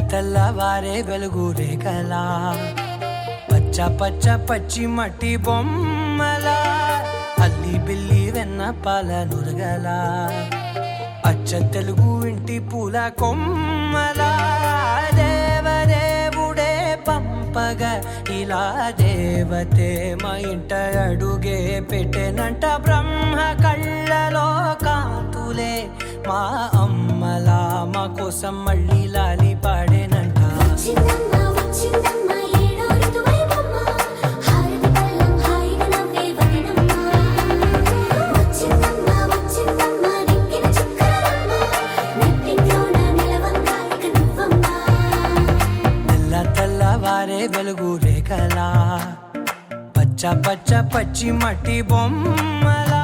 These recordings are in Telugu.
తెల్లవారే వెలుగు రేఖలా పచ్చ పచ్చ పచ్చి మట్టి బొమ్మలా అల్లి బిల్లి వెన్న పాల నురగలా అచ్చ తెలుగు ఇంటి పూల కొమ్మలా దేవదేవుడే పంపగా ఇలా దేవతే మా ఇంట అడుగే పెట్టెనంట బ్రహ్మ కళ్ళలో కాంతులే మా అమ్మలా మా కోసం మళ్ళీ లాలి పాడేనంట తెల్లవారే వెలుగు రేఖలా పచ్చ పచ్చ పచ్చి మట్టి బొమ్మలా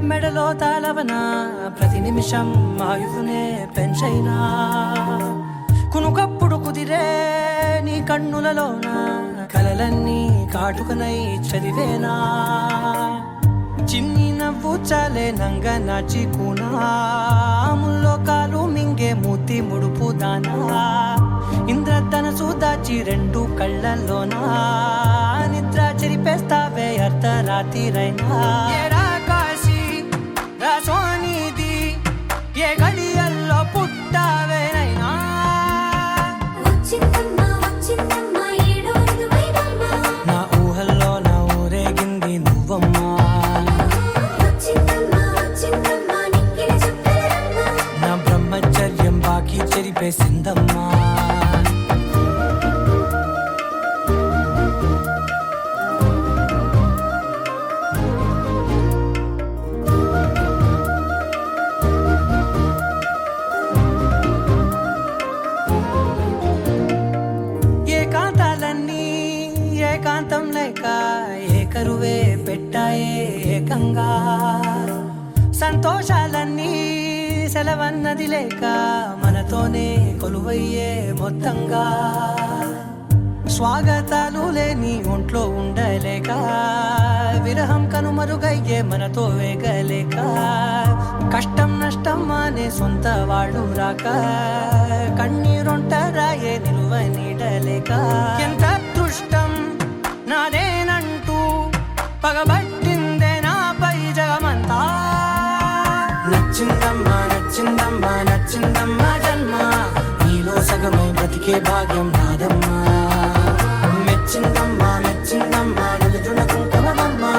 మెడలో తాళవన ప్రతి నిమిషం ఆయువునే పెంచైనా కునుకప్పుడు కుదిరే నీ కన్నులలోన కలలన్నీ కాటుకనై చదివేనా చిన్ని నవ్వు చాలే నంగ నాచి కూనాముల్లో కాలు మింగే మూతి ముడుపు దానా ఇంద్రధనసు దాచి రెండు కళ్ళల్లోనా నిద్ర చెరిపేస్తావే అర్ధరాత్రిరైనా సోనిది ఏ గడియల్లో పుట్టావేనైనా నా ఊహల్లో నా ఊరేగింది నువ్వమ్మా నా బ్రహ్మచర్యం బాకీ చెరిపేసిందమ్మా ఏకాంతం లేక ఏకరువే పెట్టాయే ఏకంగా సంతోషాలన్నీ సెలవన్నది లేక మనతోనే కొలువయ్యే మొత్తంగా స్వాగతాలు లేని ఒంట్లో ఉండలేక విరహం కనుమరుగయ్యే మనతో వేగలేక కష్టం నష్టం అనే సొంత వాడు రాక కన్నీరొంటరాయే నిలువ నీడలేక ఎంత దృష్టం నాదేనంటూ పగబట్టిందే నాపై జగమంతా నచ్చిందమ్మా నచ్చిందమ్మా నచ్చిందమ్మా జన్మ నీలో సగమై బ్రతికే భాగ్యం నాదమ్మా మెచ్చిందమ్మా మెచ్చిందమ్మా నిలుచున కుంకుమమ్మా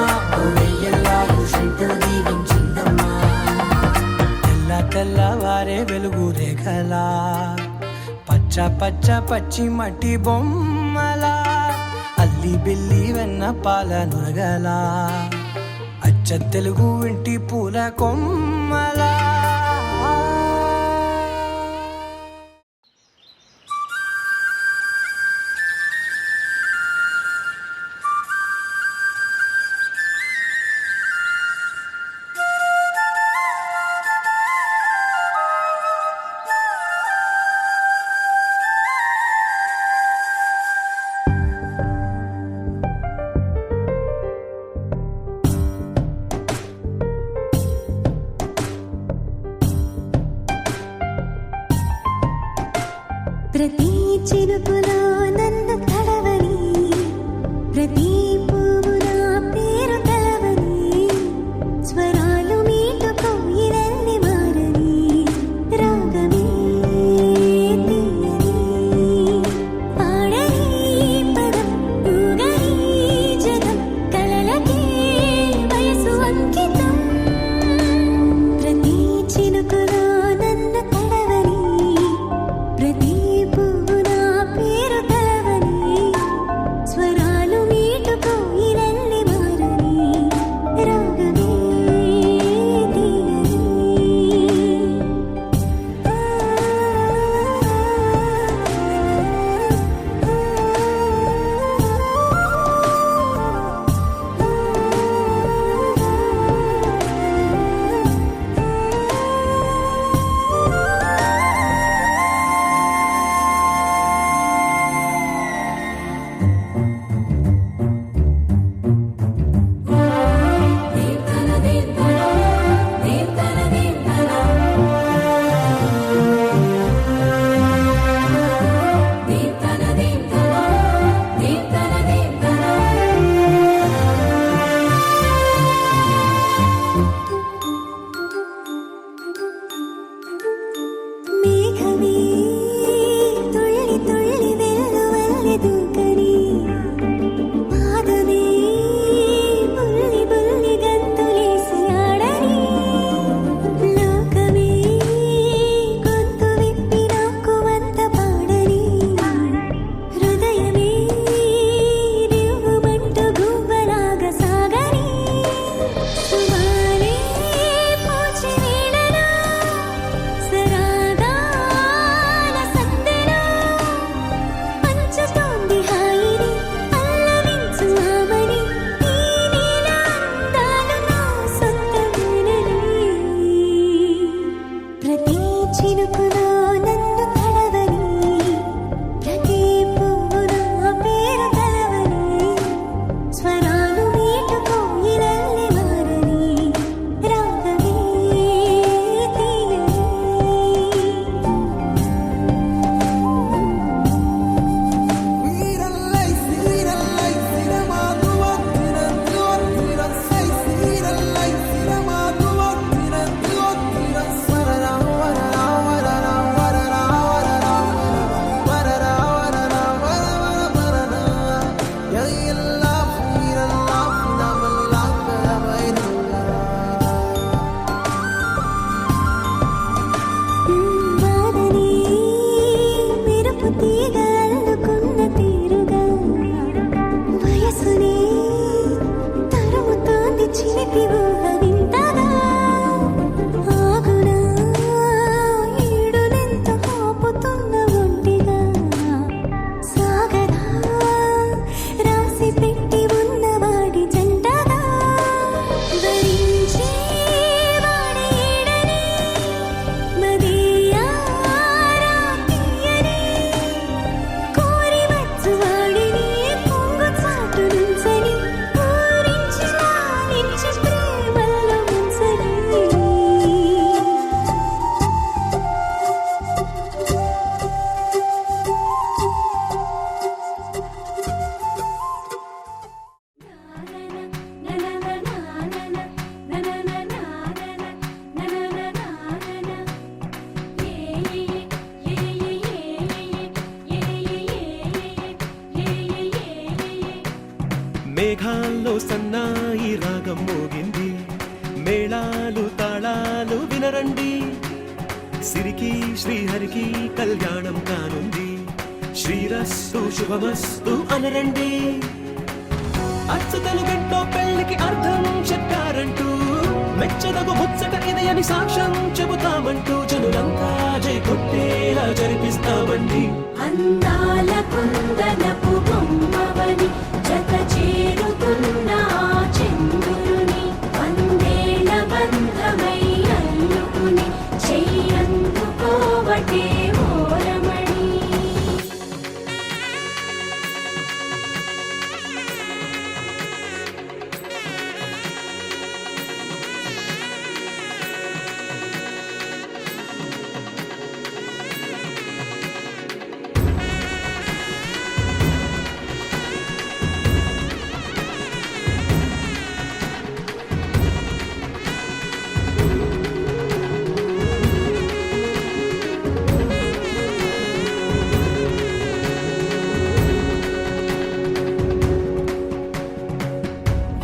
వెయ్యల్లాలు శంకులు దీవించిందమ్మా తెల్లవారే వెలుగు రేఖలా పచ్చ పచ్చ పచ్చి మట్టి బొమ్మలా అల్లి బిల్లి వెన్న పాల నురగలా అచ్చ తెలుగు ఇంటి పూల కొమ్మలా ప్రతి చినుకులో నన్ను తడవని ప్రతి పువ్వున పేరు తలవని స్వరాలు మీటుకో ఇవన్నీ మారని రాగమే తీయని పాడని పదం ఊగని జగం కలలకే వయసు అంకితం ప్రతి చినుకులో నన్ను తడవని ప్రతి పువ్వున పేరు తలవని చినుకులో నన్ను తడవని ప్రతి పువ్వు నా పేరు తలవని స్వరాలు మీటుకో ఇలల్లి మారని రాగమే తీయని వానని మెరుపు తీగ అల్లుకున్న తీరుగా వయసుని తరుముతోంది చిలిపి ఊహ వింతగా ఆగునా ఈడునెంత ఆపుతున్న ఒంటిగా సాగదా రాసి పెట్టి ఉన్నవాడి జంటగా వరించే వాడి ఈడని మదియారా తీయని కోరి వచ్చు వాడిని పొంగు చాటు నుంచని ఊరించి లాలించి ప్రేమల్లో ముంచని మేఘాల్లో సన్నాయి రాగం మోగింది మేళాలు తాళాలు వినరండి సిరికి శ్రీహరికి కళ్యాణం కానుంది శ్రీరస్తు శుభమస్తు అనరండి అచ్చతలు గంటో పెళ్లికి అర్థం చెప్పారంటూ మెచ్చదగు ముచ్చట ఇది అని సాక్ష్యం చెబుతామంటూ జనులంతా జై కొట్టేలా జరిపిస్తామండి అందాల కుందనపు బొమ్మవని జత చేరుతున్న ఆ చంద్రుని వందేళ్ల బంధమై అల్లుకుని చెయ్యందుకోవటే ఓరమణి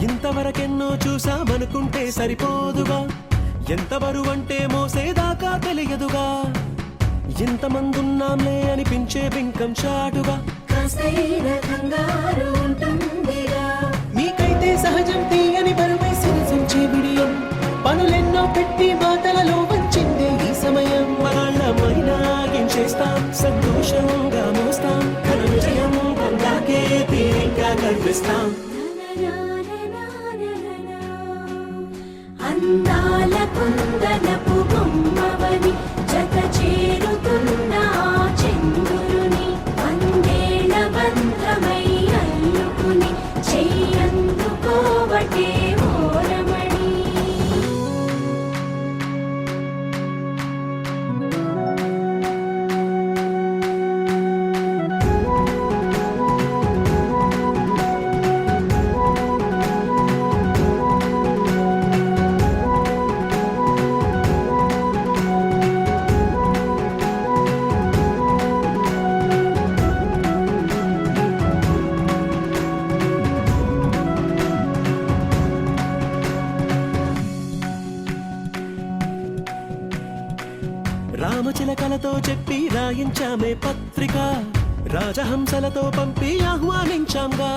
ఇంతవరకెన్నో చూసామనుకుంటే సరిపోదుగా ఎంత బరువంటే మోసేదాకా తెలియదుగా ఇంతమందున్నాంలే అనిపించే బింకం చాటుగా కాస్తైన కంగారు ఉంటుందిగా మీకైతే సహజం తీయని బరువై సిరిసించే బిడియం పనులెన్నో పెట్టి మాటలలో వంచిందే ఈ సమయం మనాళ్ళమైనా ఏం చేస్తాం సంతోషంగా మోస్తాం ఘన విజయం పొందాకే తీరిగ్గా కనిపిస్తాం అందాల కుందనపు బొమ్మవని జత చేరుతున్న ఆ చంద్రుని వందేళ్ల బంధమై అల్లుకుని చెయ్యందుకోవటే ఓరమణి రామచిలకలతో చెప్పి రాయించామే పత్రిక రాజహంసలతో పంపి ఆహ్వానించాంగా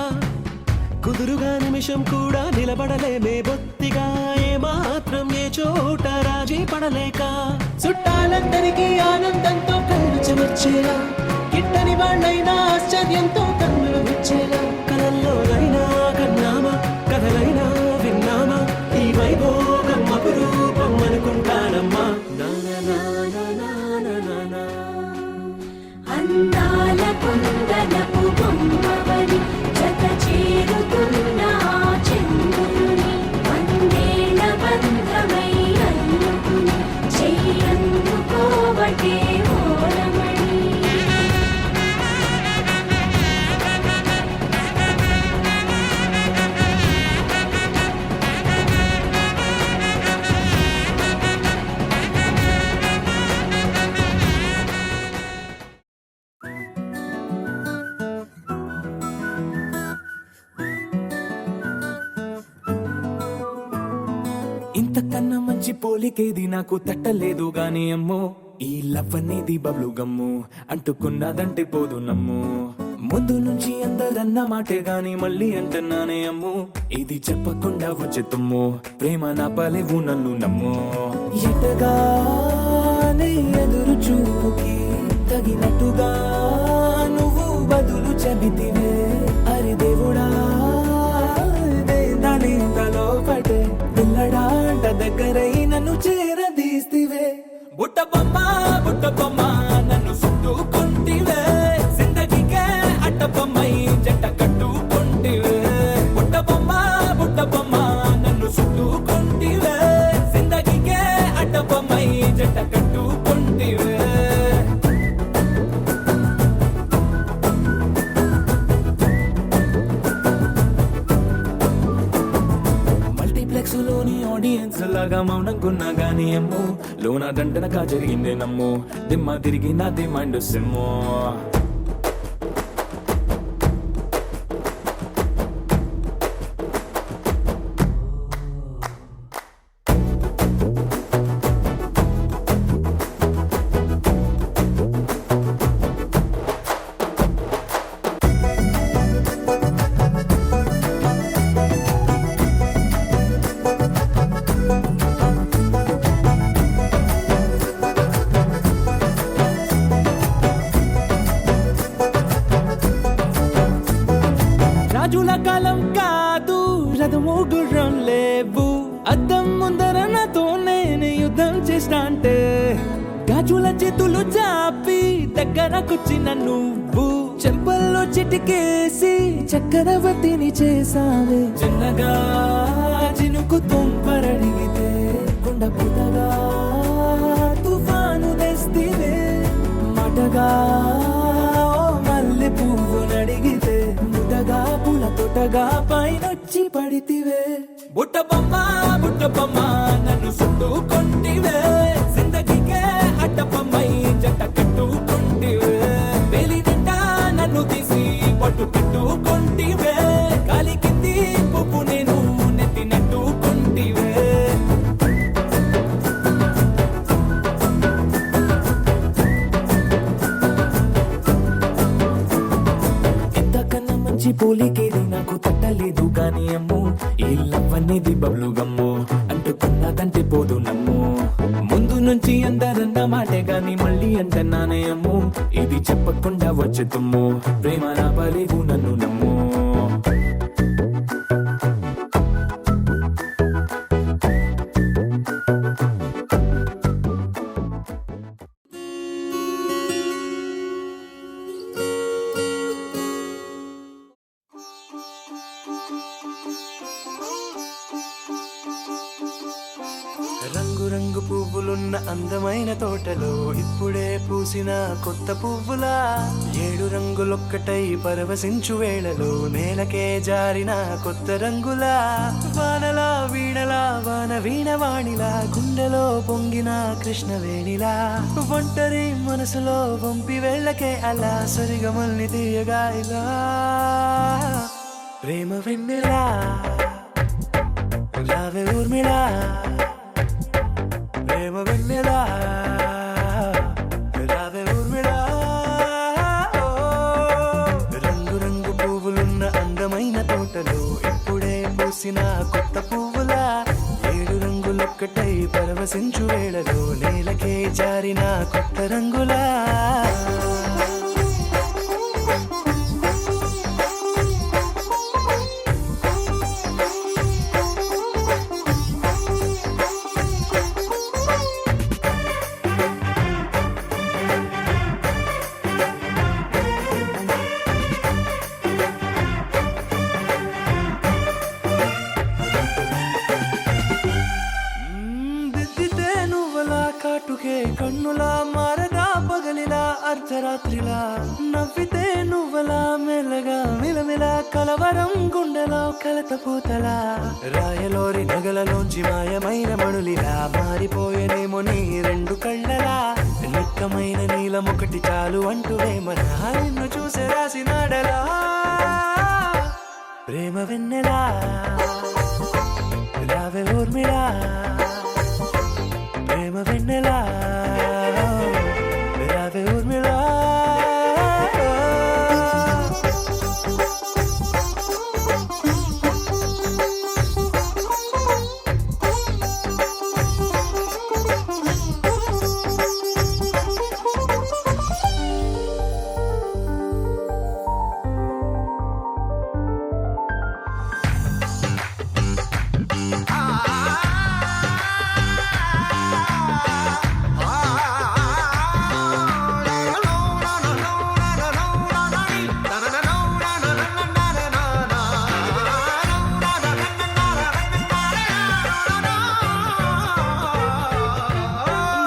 కుదురుగా నిమిషం కూడా నిలబడలేమే బొత్తిగా ఏ మాత్రం ఏ చోట రాజీ పడలేక చుట్టాలందరికీ ఆనందంతో కళ్ళు చెమర్చేలా గిట్టని వాళ్ళైనా ఆశ్చర్యంతో కన్నులు విచ్చేలా కలల్లోనైనా కన్నామా కథలైనా విన్నామా ఈ వైభోగం అపురూపం అనుకుంటానమ్మా నా నా నా నా పోలికేది నాకు తట్టలేదు గాని అమ్మో ఈ లవ్ అనేది బబ్లు గమ్ము అంటుకున్నదంటే పోదు నమ్ము ముందు నుంచి అందరన్న మాటే గాని మళ్ళీ అంటున్నానే అమ్ము ఇది చెప్పకుండా వచ్చే తుమ్ము ప్రేమ నా పలేవు నన్ను నమ్ము ఎటగానే ఎదురు చూపుకి తగినట్టుగా నువ్వు బదులు చెబితివే అరి దేవుడా దానింతలో పడే పిల్లడాంట దగ్గరై నన్ను చేరదీస్తివే బుట్ట బొమ్మ నన్ను చుట్టుకుంటివే జిందగీకే అట్ట బొమ్మై జంట కట్టుకుంటివే బుట్ట బొమ్మ నన్ను చుట్టుకుంటివే జిందగీకే అట్ట బొమ్మై జంట కట్టుకుంటివే మల్టీప్లెక్స్ లోని ఆడియన్స్ లాగా మౌనంకున్నా గానీ అమ్ము లోన దండనగా జరిగిందే నమ్ము దిమ్మ తిరిగి నాది మైండ్ సిమ్ము రాజుల కాలం కాదు రథము గుర్రం లేవు అద్దం ముందర నాతో నేను యుద్ధం చేస్తా అంటే గాజుల చేతులు చాపి దగ్గరకొచ్చిన నువ్వు చెంపల్లో చిటికేసి చక్రవర్తిని చేసావే చిన్నగా చినుకు తుంపరడిగితే కొండ పుటగా తుఫాను తెస్తివే మాటగా మల్లె పువ్వు నడిగితే ముదగా పుల తొటగా పైనొచ్చి పడితివే బుట్ట బొమ్మ నన్ను చుట్టుకుంటివే జిందగీకే అడ్డ బొమ్మై జంట కట్టుకుంటివే వేలి నిండా నన్ను తీసి పట్టు పెట్టుకుంటివే గాలి కింది పువ్వు నేను నెత్తినట్టుకుంటివే పోలికేది నాకు తట్టలేదు గాని అమ్ము ఈ లవ్ అనేది బబ్లు గమ్ము అంటుకున్నదంటే పోదు నమ్ము ముందు నుంచి అందరన్న మాటే గాని మళ్ళీ అంటున్నానే అమ్ము ఇది చెప్పకుండా వచ్చే తుమ్ము ప్రేమ నా పలేవు నన్ను నమ్ము రంగు పువ్వులున్న అందమైన తోటలో ఇప్పుడే పూసిన కొత్త పువ్వులా 7 రంగులొక్కటై పరవశించు వేళలో నేలకే జారిన కొత్త రంగులా వానలా వీణలా వాన వీణవాణిలా గుండెలో పొంగిన కృష్ణవేణిలా ఒంటరి మనసులో వంపి వెళ్ళకే అలా సరిగమల్ని తీయగా ఇలా ప్రేమ వెన్నెలా రావే ఊర్మిళా ప్రేమ వెన్నెలా రావే ఊర్మిళా రంగు పువ్వులున్న అందమైన తోటలో ఇప్పుడే పూసిన కొత్త పువ్వులా 7 రంగులొక్కటై పరవశించు వేళలో నేలకే జారిన కొత్త రంగులా కన్నులా మారగా పగలిలా అర్ధరాత్రిలా నవ్వితే నువ్వలా మెల్లగా మిలమిలా కలవరం గుండెలో కలతపోతలా రాయలోరి నగలలోంచి మాయమైన మణులిలా మారిపోయేనేమో నీ 2 కళ్ళలా నిక్కమైన నీలమొకటి చాలు అంటూ వేమనా నిన్ను చూసే రాసినాడలా ప్రేమ వెన్నెలా రావే ఊర్మిళా వెన్నెలా రావే ఊర్మిళా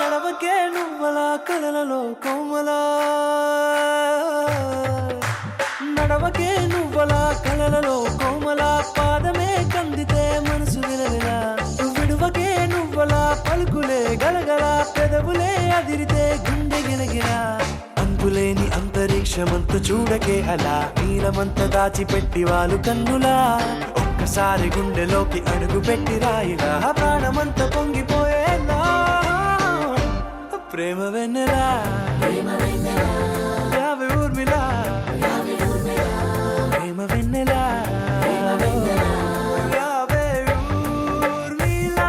నడవకే నువ్వలా కలలలో కోమలా నడవకే నువ్వలా కలలలో కోమలా పాదమే కందితే మనసు విలవిలా విడువకే నువ్వలా పలుకులే గలగల పెదవులే అదిరితే గుండె గిలగిలా అంతులేని అంతరిక్షమంత చూడకే అలా నీలమంత దాచిపెట్టి వాళ్ళు కన్నులా ఒక్కసారి గుండెలోకి అడుగు పెట్టి రాయిలా ప్రాణమంత పొంగిపోయేలా ప్రేమ వెన్నెలా యావే ఊర్మిళా ప్రేమ వెన్నెలా యావే ఊర్మిళా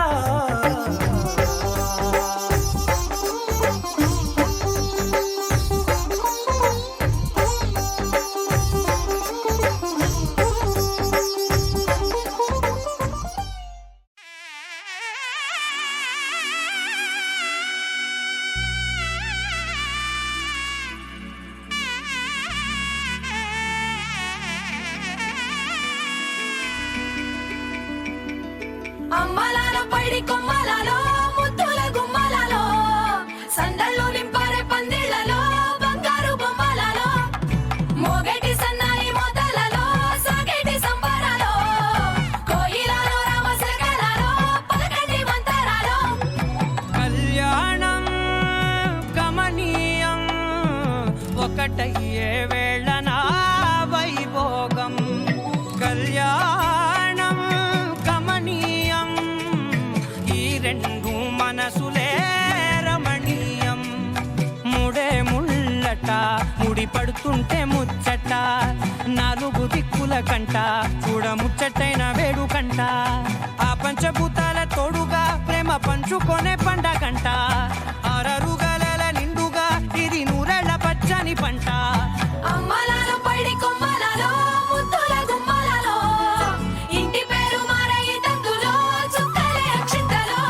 అమ్మలాలో పైడి కొమ్మలలో ముద్దుల గుమ్మలలో సందళ్ళు నింపారే పందిళ్లలో బంగారు బొమ్మలలో మోగేటి సన్నాయి మోతలలో సాగేటి సంబరాలో కోయిలలో రామశకలలో పలకటి మంతరాలో కళ్యాణం గమనీయం ఒకటయ్యే వేళ నా వైభోగం కళ్యాణం గమనీయం ఈ రెండు మనసులే రమణీయం ముడే ముళ్ళట ముడి పడుతుంటే ముచ్చట నాలుగు దిక్కుల కంట చూడ ముచ్చటైన వేడుకంట ఆ పంచభూతాల తోడుగా ప్రేమ పంచుకొనే పండగంట ఆరరుగల నిండుగా ఇది నూరెళ్ళ పచ్చని పంట అమ్మలాలో పైడి కొమ్మలలో ముద్దుల గుమ్మలలో ఇంటి పేరు మారయి తందులో చుక్కలే అక్షింతలో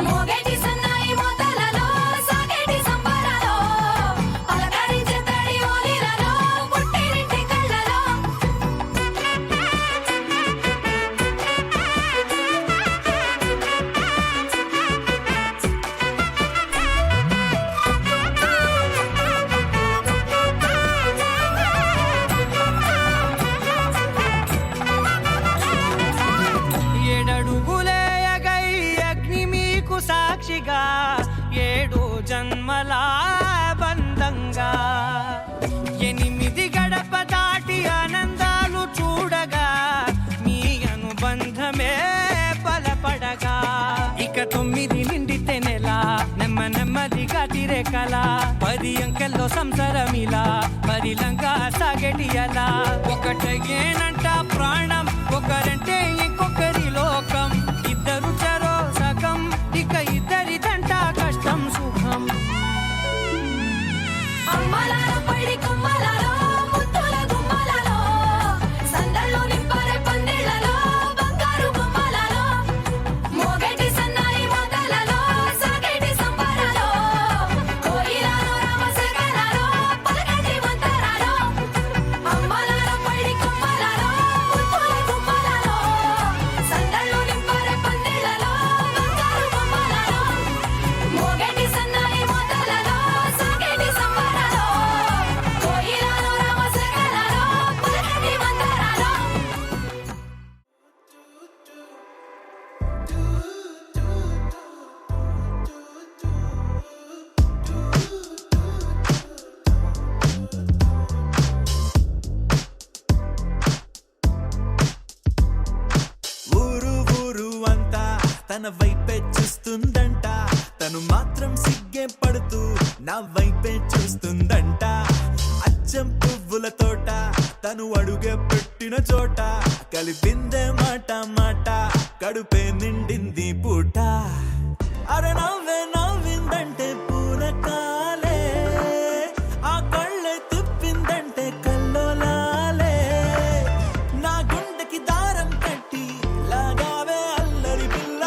మోగేటి సన్నాయి మోతలలో సాగేటి సంబరాలో పలకరించే తడి ఓలిలలో పుట్టినింటి కళ్ళలో ఏడడుగులేయగై అగ్ని మీకు సాక్షిగా ఏడు జన్మల బంధంగా ఎనిమిది గడప దాటి ఆనందాలు చూడగా మీ అనుబంధమే బలపడగా ఇక 9 నిండితే నెల నెమ్మదిగా తిరే కల 10 అంకెల్లో సంసారమిలా పరిలంగా సాగేటి అలా ఒకటేనంట ప్రాణం ఒకరంటే ఇంకొకరి లోకం ఇద్దరు చరో సగం ఇక ఇద్దరిదంట కష్టం సుఖం అమ్మలాలో పైడి కొమ్మలలో ముద్దుల గుమ్మలలో సందళ్ళు నింపారే పందిళ్లలో బంగారు బొమ్మలలో మోగేటి సన్నాయి మోతలలో సాగేటి సంబరాలో కోయిలలో రామశకలలో పలకటి మంతరాలో అమ్మలాలో పైడి కొమ్మలలో ముద్దుల గుమ్మలలో సిగ్గే పడుతూ నా వైపే చూస్తుందంట. అచ్చం పువ్వుల తోట తను అడుగే పెట్టిన చోట కలిపిందే మాట మాట కడుపే నిండింది పూట. అరే నవ్వే నవ్విందంటే పూనకాలే, ఆ కళ్ళే తిప్పిందంటే కల్లోలాలే. నా గుండెకి దారం కట్టి లాగావే అల్లరి పిల్ల,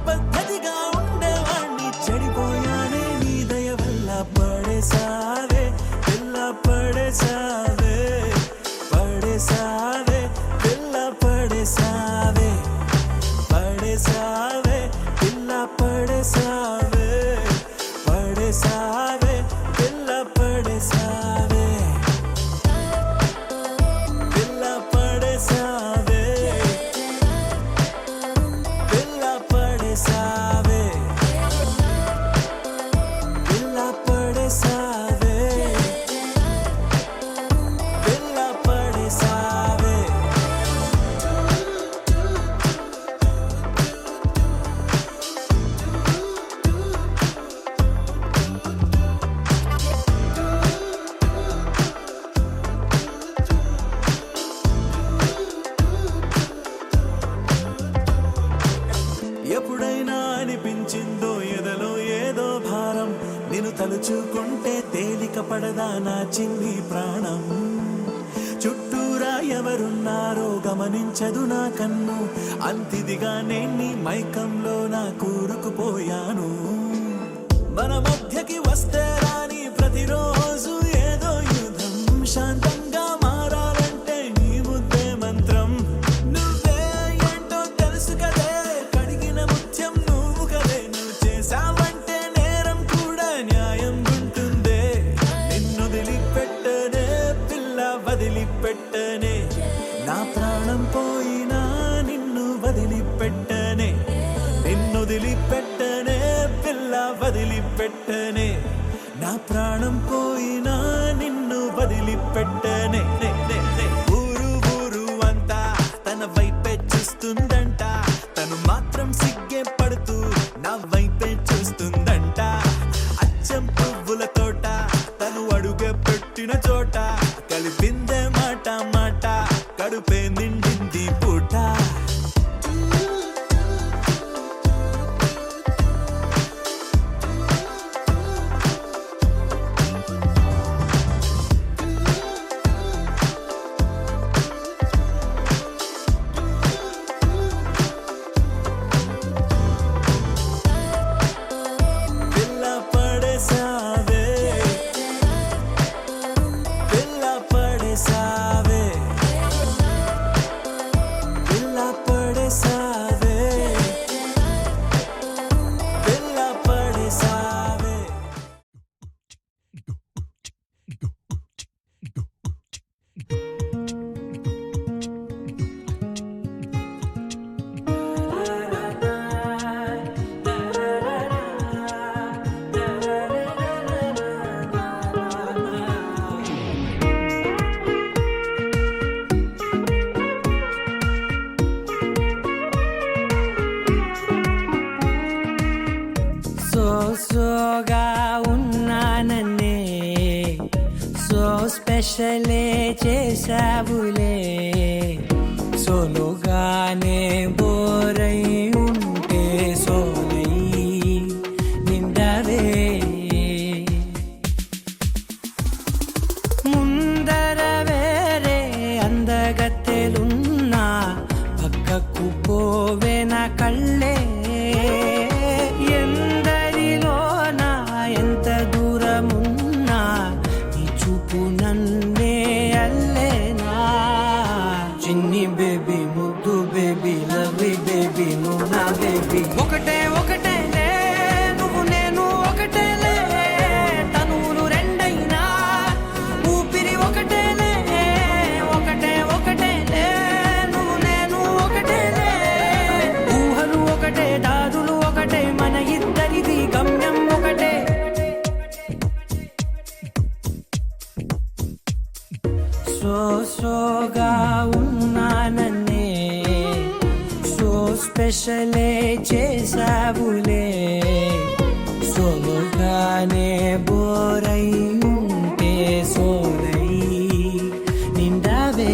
పద్ధతిగా ఉండేవాణ్ణి చెడిపోయానే నీ దయ వల్ల. పడేసావే పిల్ల పడేసావే, పడేసావే పిల్ల పడేసావే, పడేసావే పిల్ల పడేసావే, పడేసావే పిల్ల పడేసావే, పిల్ల పడేసావే, పిల్ల పడేసావే, పిల్ల పడేసావే, పిల్ల పడేసావే. ఎప్పుడైనా అనిపించిందో ఎదలో ఏదో భారం, నిన్ను తలుచుకుంటే తేలిక పడదా నా చిన్ని ప్రాణం. చుట్టూరా ఎవరున్నారో గమనించదు నా కన్ను, అంతిదిగా నేను మైకంలో నా కూరుకుపోయాను. మన మధ్యకి వస్తే రాని ప్రతిరోజు ఏదో యుద్ధం, శాంతంగా మారాలంటే నీ ముద్దే మంత్రం. నువ్వే ఏంటో తెలుసు కదే, కడిగిన ముత్యం నువ్వు కదే, నువ్వు చేసావంటే నేరం కూడా న్యాయం ఉంటుందే. నిన్ను వదిలిపెట్టనే పిల్ల వదిలిపెట్టనే, నా ప్రాణం పోయినా నిన్ను వదిలిపెట్టనే, నిన్ను వదిలిపెట్టనే పిల్ల వదిలిపెట్టనే, నా ప్రాణం పోయినా నిన్ను వదిలిపెట్టనే. ఊరు ఊరు అంతా తన వైపే చూస్తుందంట, తను మాత్రం సిగ్గే పడుతూ నా వైపే చూస్తుందంట. అచ్చం పువ్వుల తోట తను అడుగే పెట్టిన చోట కలిపిందే మాట మాట కడుపే నిండింది పూట. పిల్ల పడేసావే, పిల్ల పడేసావే, పిల్ల పడేసావే, పిల్ల పడేసావే. సోగా ఉన్నానన్నే, సో స్పెషలే చేసావులే. సోలోగానే బోరై ఉంటే సోలై నిండవే. ముందర వేరే అందగత్తెలున్నా పక్కకు పోవే నా కళ్ళే. ఎందరిలోనా ఎంత దూరమున్నా నీ చూపు నన్నే అల్లేనా. చిన్ని బేబీ ముద్దు బేబీ లవ్లీ బేబీ నువ్వు నా బేబీ. ఒకటే ఒకటేలే నువ్వు నేను ఒకటేలే, తనువులు రెండైనా ఊపిరి ఒకటేలే. ఒకటే ఒకటేలే నువ్వు నేను ఒకటేలే, ఊహలు ఒకటే దారులు ఒకటే, మన ఇద్దరిది గమ్యం ఒకటే. సోగా ఉన్నానన్నే, సో స్పెషలే చేసావులే. సోలో సోలోగానే బోరై ఉంటే సోలై నిండావే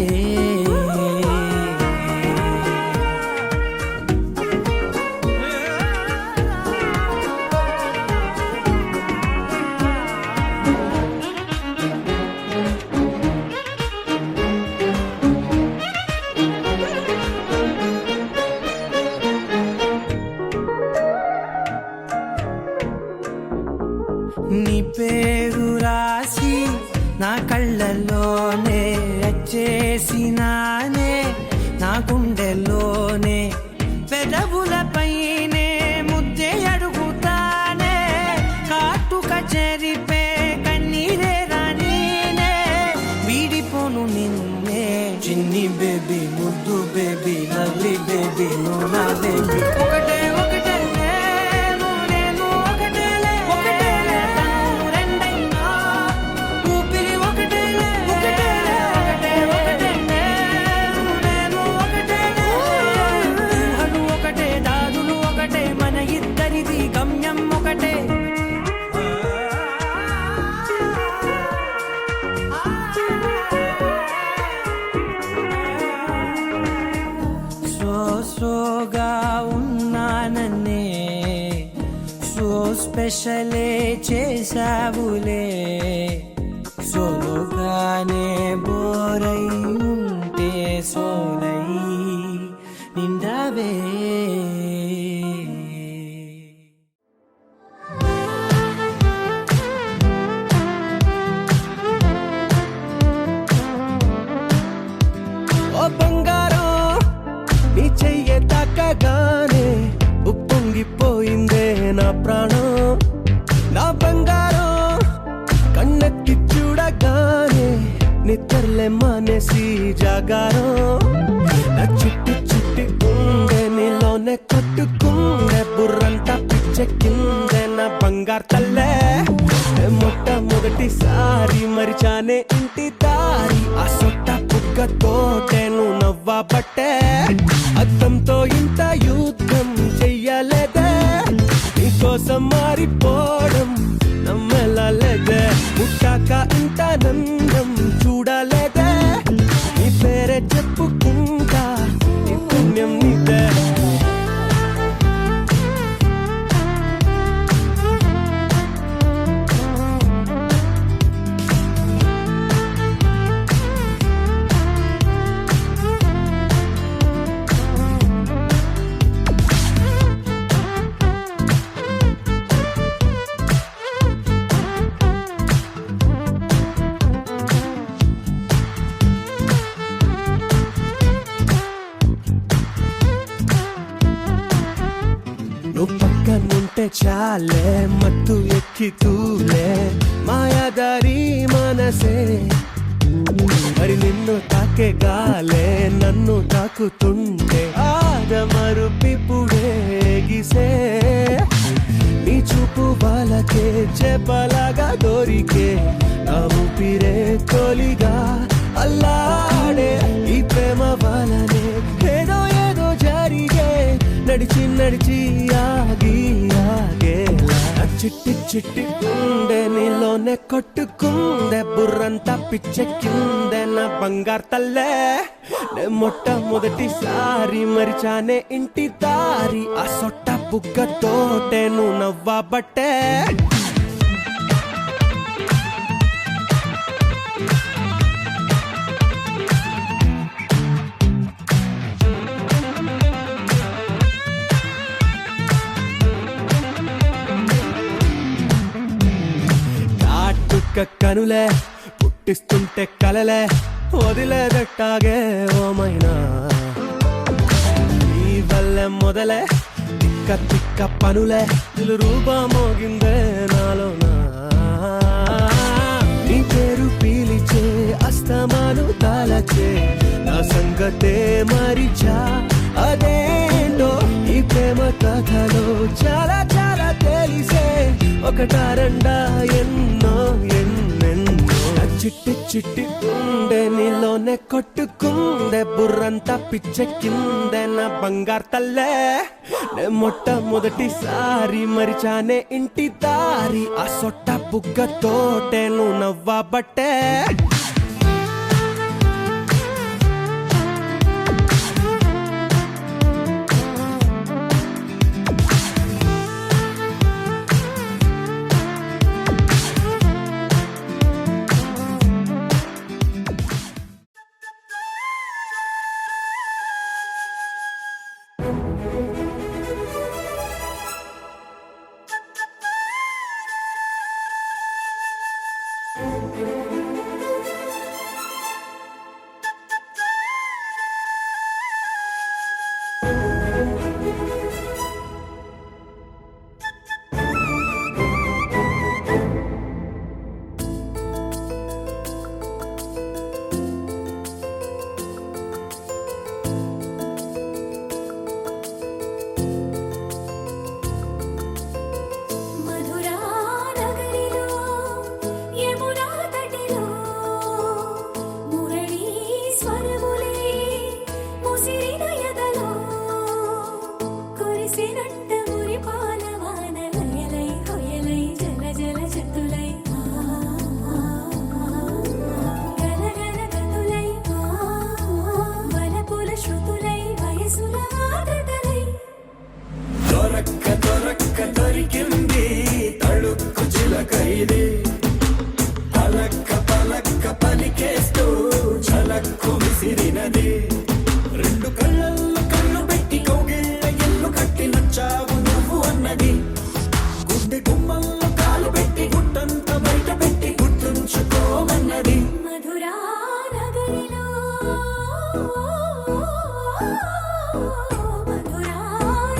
నీ పేరు రాసి నా కళ్ళల్లోనే వచ్చేసినానే నా గుండెల్లోనే పెదవులపైనే ముద్దే అడుగుతానే కాటుక చెరిపే కన్నీరే రానీనే వీడిపోను నిన్నే చిన్ని బేబీ ముద్దు బేబీ లవ్లీ బేబీ నువ్వు నా బేబీ ఒకటే ఒకటే నేను ఒకటేలే ఒకటేలే తను రెండైనా ఊపిరి ఒకటేలే ఒకటేలే ఒకటే ఒకటే నేను ఒకటేలే ఊహలు ఒకటే దారులు ఒకటే మన ఇద్దరిది గమ్యం ఒకటే సోగా ఉన్నానన్నే సో స్పెషలే చేసావులే సోలోగానే బోరై ఉంటే సోలై నిండావే ఓ బంగారం నీ చెయ్యే తాకగానే ఉప్పొంగిపోయిందే నా ప్రాణం నా బంగారం కన్నెత్తి చూడగానే నిద్రలే మానేసి జాగారం నా చిట్టి చిట్టి గుండె నీలోనే కొట్టుకుండే బుర్రంతా పిచ్చెక్కిందే నా బంగారు తల్లే మొట్టమొదటిసారి మరిచానే ఇంటి దారి ఆ సొట్ట పుక్కతోటే నువ్వు నవ్వబట్టే అద్దంతో ఇంత యుద్ధం చెయ్యలేదే నీకోసం మారిపోవడం నమ్మలేదే పుట్టాక ఇంత నందం చూడలేదే నీ పేరే చెప్పుకుంటా నీ పుణ్యం నీదే నువ్వు పక్కనుంటే చాలే మత్తు ఎక్కి తూలే మాయాదారి మనసే మరి నిన్ను తాకే గాలే నన్ను తాకుతుంటే ఆదమరుపిపుడే గిసే నీ చూపు వాళ్ళకే చెప్పలాగా దొరికే నా ఊపిరే తొలిగా అల్లాడే ఈ ప్రేమ వాళ్ళనే ఏదో ఏదో జరిగే నడిచి నడిచి ఆగి ఆగేలా చిట్టి చిట్టి గుండె నీలోనే కొట్టుకుందే బుర్రంతా పిచ్చెక్కిందే నా బంగారు తల్లే నే మొట్టమొదటిసారి మరిచానే ఇంటి దారి ఆ సొట్ట బుగ్గతోటే నువ్వు నవ్వబట్టే కనులే పుట్టిస్తుంటే కలలే వదిలేదట్టాగే ఓమైనా ఈ వల్లే మొదలే తిక్క తిక్క పనులే ఇల్లు రూపా మోగిందే నాలోనా నీ పేరు పీలిచే అస్తమాను తాళచే నా సంగతే మరిచా అదేంటో ఈ ప్రేమ కథలో చాలా చాలా తెలిసే ఒకటారండా ఎన్నో ఎన్నెన్నో చిట్టి చిట్టి ఉండే నీలోనే కొట్టుకుందే బుర్రంతా పిచ్చెక్కిందే నా బంగారు తల్లే నే మొట్టమొదటిసారి మరిచానే ఇంటి దారి ఆ సొట్ట బుగ్గతోటే నువ్వు నవ్వబట్టే మధురా నగరిలో యమునా తటిలో మురళీ స్వరములే ముసిరిన ఎదలో కురిసినట్ట మురిపాల వానలయలై హొయలై జల జల జతులై గలగల గతులై వలపుల శృతులై వయసుల ఆర్ద్రతలై దొరక్క దొరక్క దొరికింది తళుక్కు చిలక ఇది పలక్క పలక్క పలికేస్తూ చలక్కు విసిరినది రెండు కళ్ళల్లో కళ్ళు పెట్టి కౌగిళ్ళ ఎల్లు కట్టి నచ్చావు నువ్వు అన్నది గుండె గుమ్మల్లో కాలు పెట్టి గుట్టంత బయట పెట్టి గుర్తుంచుకోమన్నది మధురా నగరిలో మధురా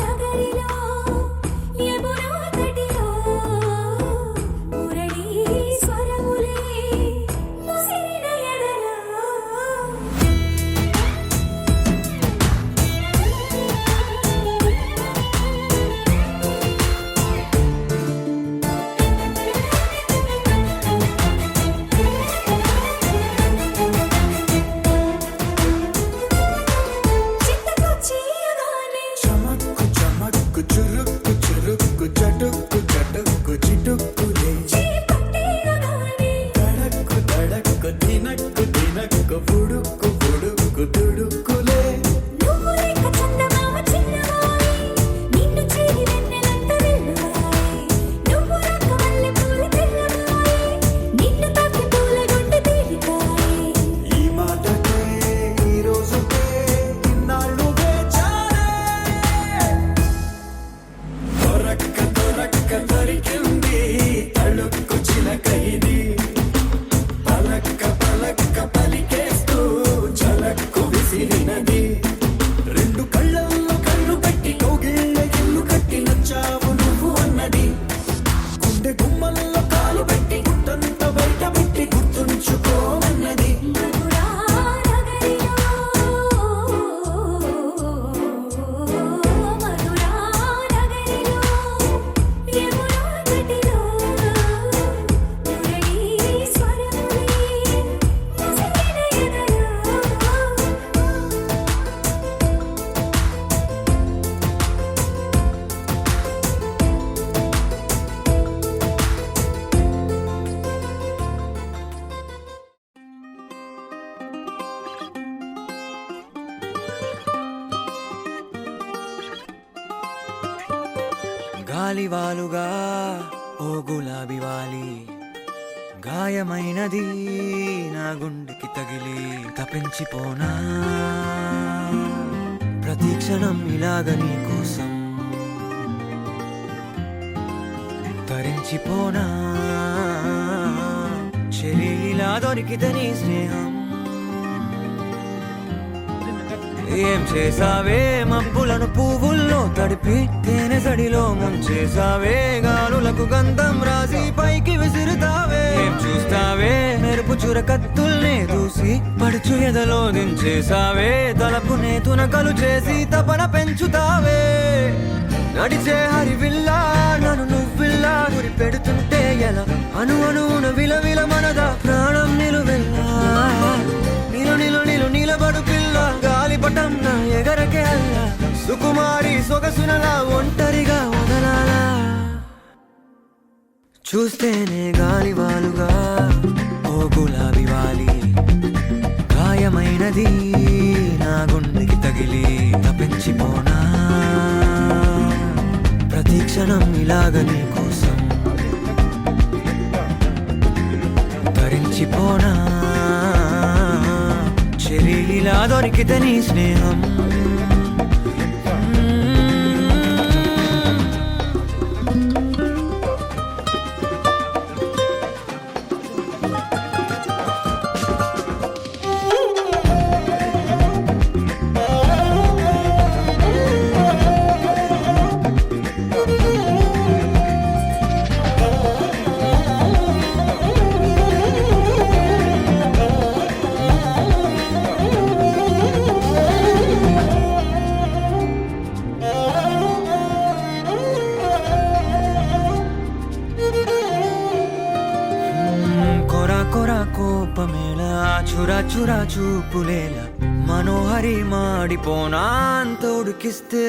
నగరిలో యమునా తటిలో మురళీ స్వరములే ముసిరిన ఎదలో చిత్తకొచ్చియగానే చమక్కు చమక్కు చురుక్కు చురుక్కు చటుక్కు చటుక్కు చిటుక్కులే చేపట్టేయగానే తడక్కు తడక్కు దినక్కు దినక్కు బుడుక్కు బుడుక్కు తుడుక్కులే నువ్వు లేక చందమామ చిన్నవాయి నిన్ను చేరి వెన్నెలంత వెల్లువాయి నువ్వు రాక మల్లె పూల తెల్లవాయి నిన్ను తాకి పూల గుండె తేలికాయి ఈ మాటకే ఈ రోజుకే ఇన్నాళ్ళు వేచానే దొరక్క దొరక్క దొరికింది తళుక్కు చిలక ఇది పలక్క పలక్క పలికేస్తూ చలక్కు విసిరినది రెండు కళ్ళల్లో కళ్ళు పెట్టి కౌగిళ్ళ ఇల్లు కట్టి నచ్చావు నువ్వు అన్నది గుండె గుమ్మల్లో కాలు పెట్టి గుట్టంత బయట పెట్టి గుర్తుంచుకోమన్నది మధురా నగరిలో మధురా నగరిలో యమునా తటిలో మురళీ స్వరములే ముసిరిన ఎదలో గాలివాలుగా ఓ గులాబీ వాలి గాయమైనది నా గుండెకి తగిలి తపించిపోనా ప్రతి క్షణం ఇలాగ నీ కోసం తరించిపోనా చెలిలా దొరికితే నీ స్నేహం ఏం చేసావే మబ్బులను పువ్వుల్లో తడిపి తేనె సడిలో ముంచేసావే గాలులకు గంధం రాసి పైకి విసురుతావే ఏం చూస్తావే మెరుపు చురకత్తుల్నే దూసి పడుచు ఎదలో దించేసావే తలపునే తునకలు చేసి తపన పెంచుతావే నడిచే హరివిల్లా నన్ను నువ్విల్లా గురి పెడుతుంటే ఎలా అణువున విలవిల మనద ప్రాణం నిలు సుకుమారి సొగసునలా ఒంటరిగా వదలాలా చూస్తేనే గాలివాలుగా ఓ గులాబీ వాలి గాయమైనది నా గుండెకి తగిలి తప్పించిపోనా ప్రతి క్షణం ఇలాగ నీ కోసం తరించిపోనా చెరి ఇలా దొరికితే నీ స్నేహం కోపమేలా చురా చురా చూపులేలా మనోహరి మాడిపోనా అంత ఉడికిస్తే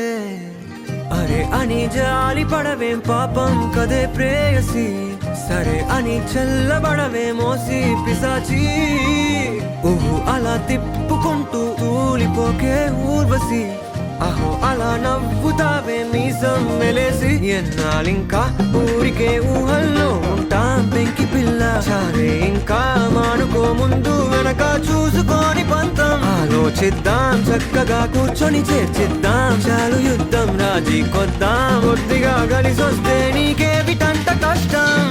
అరే అని జాలి పడవేం పాపం కదే ప్రేయసి సరే అని చల్లబడవే మోసి పిశాచి ఊహు అలా తిప్పుకుంటూ తూలిపోకే ఊర్వశి అహో అలా నవ్వుతావే మీసం మెలేసి ఎన్నాళ్ళింకా ఊరికే ఊహల్లో ఉంటాం పెంకి పిల్ల చాలే ఇంకా మానుకో ముందు వెనక చూసుకొని పంతం ఆలోచిద్దాం చక్కగా కూర్చొని చేర్చిద్దాం చాలు యుద్ధం రాజీ కొద్దాం ఒట్టిగా కలిసొస్తే నీకేమిటంట కష్టం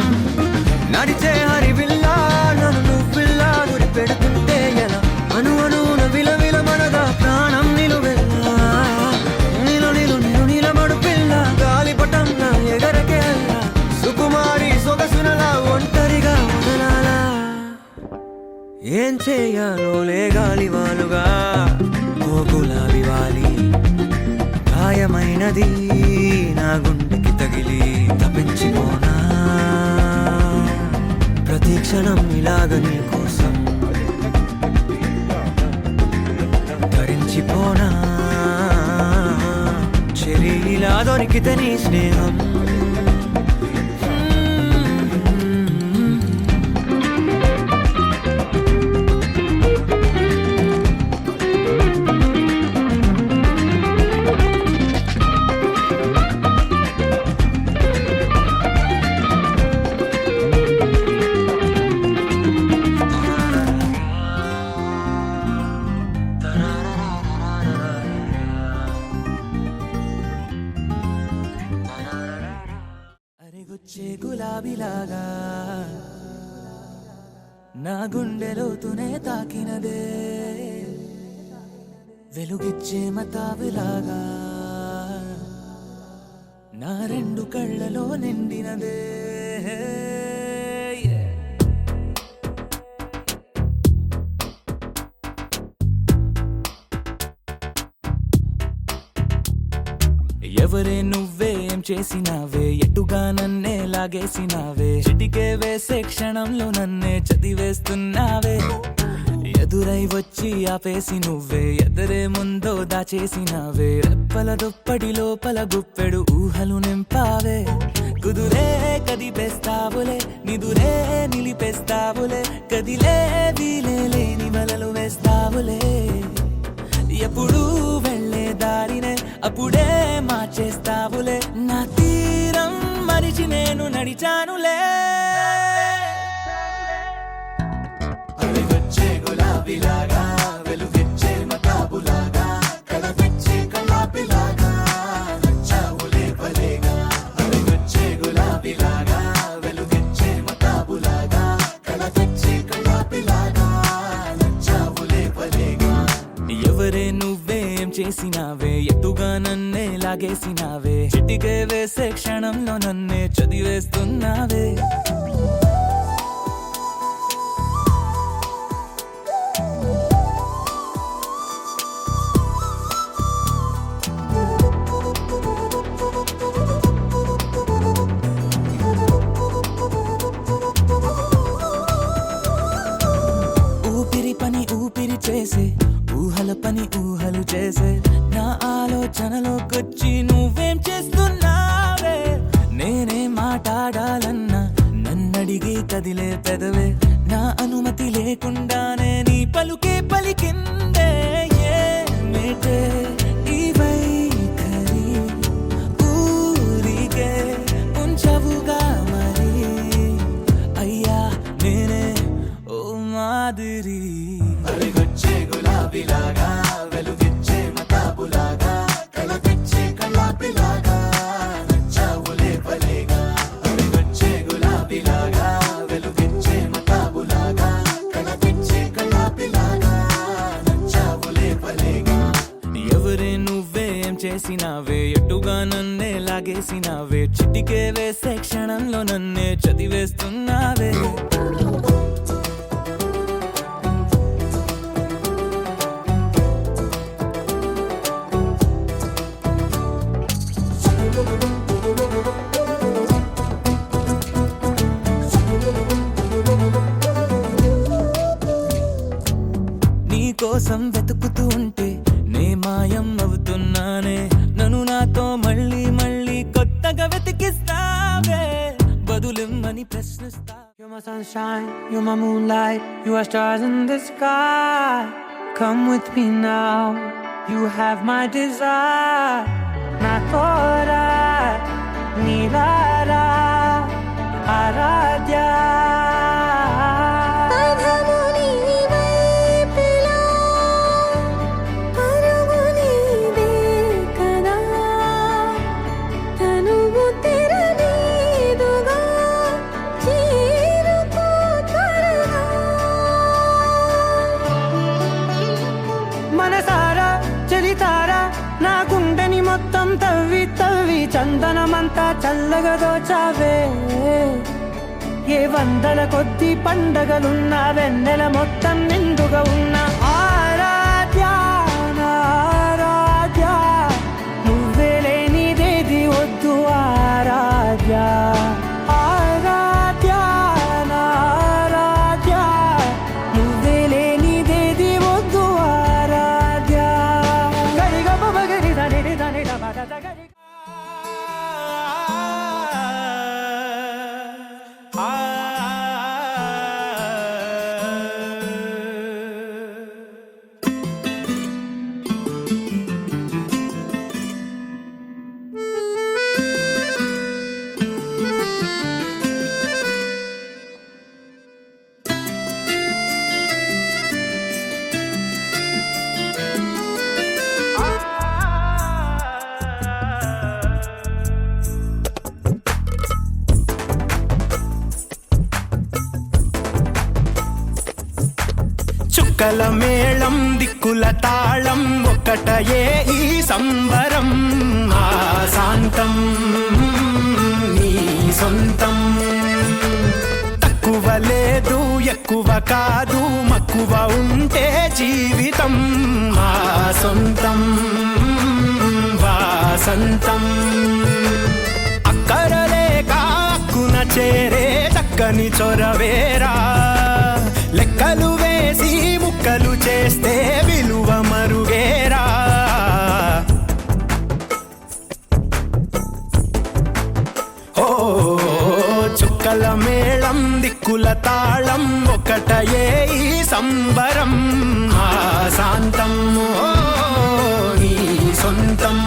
నడిచే హరివిల్లా నన్ను నువ్విల్లా గురి పెడుతుంటే ఎలా అను అనున విలవిల మనదా ప్రాణం నిలువెల్లా నిలబడు పిల్ల గాలిపటంలా ఎగరకే అల్లా సుకుమారి సొగసునలా ఒంటరిగా వదలాలా ఏం చేయాలో లే గాలివాలుగా ఓ గులాబీ వాలి గాయమైనది నా గుండెకి తగిలి తప్పించిపోనా ప్రతి క్షణం ఇలాగ నీ కోసం తరించిపోనా చెరి ఇలా దొరికితే నీ స్నేహం అరిగొచ్చే గులాబీలాగా నా గుండెలోతునే తాకినదే వెలుగిచ్చే మతాబులాగా నా రెండు కళ్ళలో నిండినదే ఎవరే నువ్వేం చేసినావే ఎటుగా నన్నే లాగేసినావే చిటికే వేసే క్షణంలో నన్నే చదివేస్తున్నావే ఎదురై వచ్చి ఆపేసి నువ్వే ఎదరే ముందో దాచేసినావే రెప్పల దుప్పటి లోపల గుప్పెడు ఊహలు నింపావే కుదురే కదిపేస్తావులే నిదురే నిలిపేస్తావులే కదిలే వీలే లేని వలలు వేస్తావులే ఎప్పుడు వెళ్ళే దారినే అప్పుడే మార్చేస్తావులే నా తీరం మరిచి నేను నడిచానులే అరిగొచ్చే గులాబీలాగా వెలుగిచ్చే మతాబులాగా కడపిచ్చే కలాపిలాగా నచ్చావులే భలేగా అరిగొచ్చే గులాబీలాగా వెలుగిచ్చే మతాబులాగా కడపిచ్చే కలాపిలాగా నచ్చావులే భలేగా ఎవరే నువ్వేం చేసినావే ఎటుగా నన్నే లాగేసినావే చిటికే వేసే క్షణంలో నన్నే చదివేస్తున్నావే ఊపిరి పని ఊపిరి చేసే ఊహల పని ఊహలు చేసే నా ఆలోచనలో కదిలే పెదవే నా అనుమతి లేకుండానే నీ పలుకే పలికిందే ఏమిటే ఈ వైఖరి ఊరికే ఉంచవుగా మరి అయ్యా నేనే ఓ మాదిరి అలిగొచ్చే గులాబీలాగా వెలుగిచ్చే మతాబులాగా కలగచ్చే కళ్ళాపిలాగా నచ్చావులే భలేగా అలిగొచ్చే గులాబీలాగా వెలుగిచ్చే మతాబులాగా కలగచ్చే కళ్ళాపిలాగా నచ్చావులే భలేగా ఎవరే నువ్వేం చేసినావే ఎటుగా నన్నే లాగేసినావే చిటికే వేసే క్షణంలో నన్నే చదివేస్తున్నావే నీ కోసం వెతుకుతూ ఉంటే నే మాయం అవుతున్నానే నన్ను నాతో మళ్ళీ మళ్ళీ కొత్తగా వెతికిస్తావే బదులిమ్మని ప్రశ్నిస్తా You're my sunshine, you're my moonlight, you are stars in the sky. Come with me now, you have my desire. Na tora, nilara, aradya. పదము నీ వైపులా పరుగు నీదే కదా తనువు తెరనీదుగా చేరుకో త్వరగా మనసారా చలితారా నా గుండెని మొత్తం తవ్వి తవ్వి చందనమంతా చల్లగా దోచావే ఏ వందల కొద్ది పండగలున్నా వెన్నెల మొత్తం నిండుగా ఉన్న ఆరాధ్య నా ఆరాధ్య నువ్వే లేనిదేది వద్దు ఆరాధ్య ఆరాధ్య నా ఆరాధ్య నువ్వే లేనిదేది వద్దు ఆరాధ్య గరిగ బగరి దని దని డబడ గరి చుక్కల మేళం దిక్కుల తాళం ఒక్కటయే ఈ సంబరం ఆశాంతం నీ సొంతం తక్కువ లేదు ఎక్కువ కాదు మక్కువ ఉంటే జీవితం మా సొంతం వాసంతం అక్కరలేక అక్కున చేరే చక్కని చొరవేరా లెక్కలు వేసి ముక్కలు చేస్తే విలువ మరుగేరా ఓ చుక్కల మేళం దిక్కుల తాళం ఒకటయే ఈ సంబరం ఆశాంతం నీ సొంతం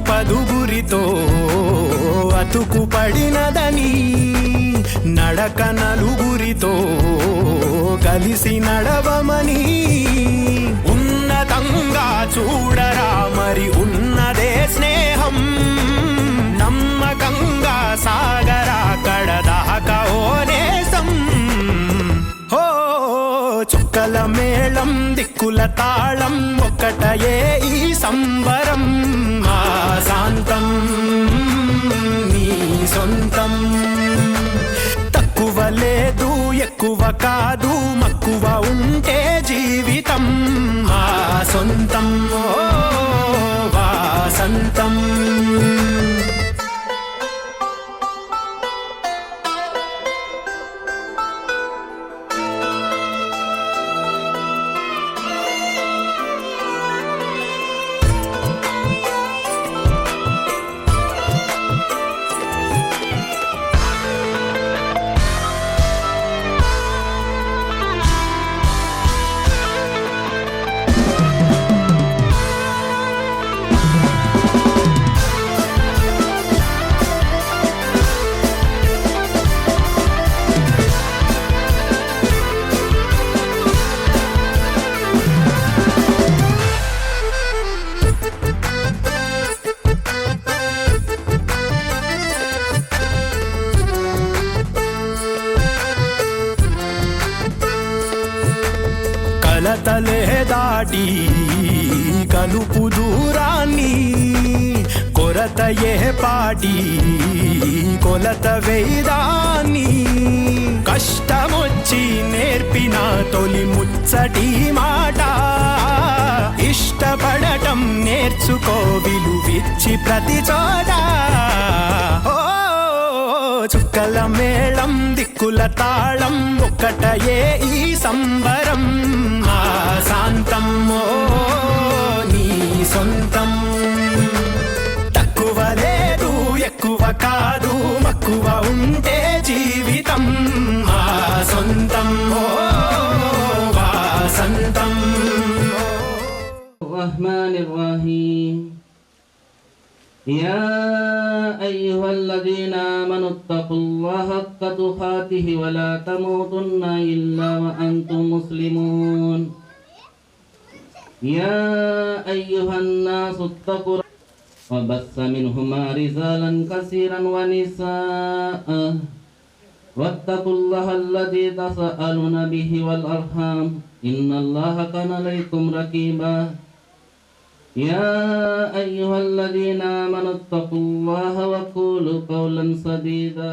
పదుగురితో అతుకు పడినదని నడక నలుగురితో కలిసి నడవమని ఉన్నతంగా చూడరా మరి ఉన్నదే స్నేహం నమ్మకంగా సాగరా కడదాకా ఓ నేసం హో చుక్కల మేళం దిక్కుల తాళం ఒక్కటయే ఈ సంబరం మా శాంతం నీ సొంతం తక్కువ లేదు ఎక్కువ కాదు మక్కువ ఉంటే జీవితం మా సొంతం ఓ వాసంతం కలతలే దాటి కలుపు దూరాన్ని కొరతయే పాటి కొలత వేదాన్ని కష్టమొచ్చి నేర్పిన తొలి ముచ్చటి మాట ఇష్టపడటం నేర్చుకో విలువిచ్చి ప్రతి చోట ఓ చుక్కల మేళం దిక్కుల తాళం ఒక్కటయే ఈ సంబరం మా శాంతం ఓ నీ సొంతం తక్కువ లేదు ఎక్కువ కాదు మక్కువ ఉంటే జీవితం మా సొంతం ఓ వాసంతం الرحمن الرحيم يا أيها الذين آمنوا اتقوا الله حق تقاته ولا تموتن إلا وأنتم مسلمون يا أيها الناس اتقوا وبث منهما رجالا كثيرا ونساء واتقوا الله الذي تساءلون به والأرحام إن الله كان عليكم رقيبا يا أيها الذين آمنوا اتقوا الله وقولوا قولا سديدا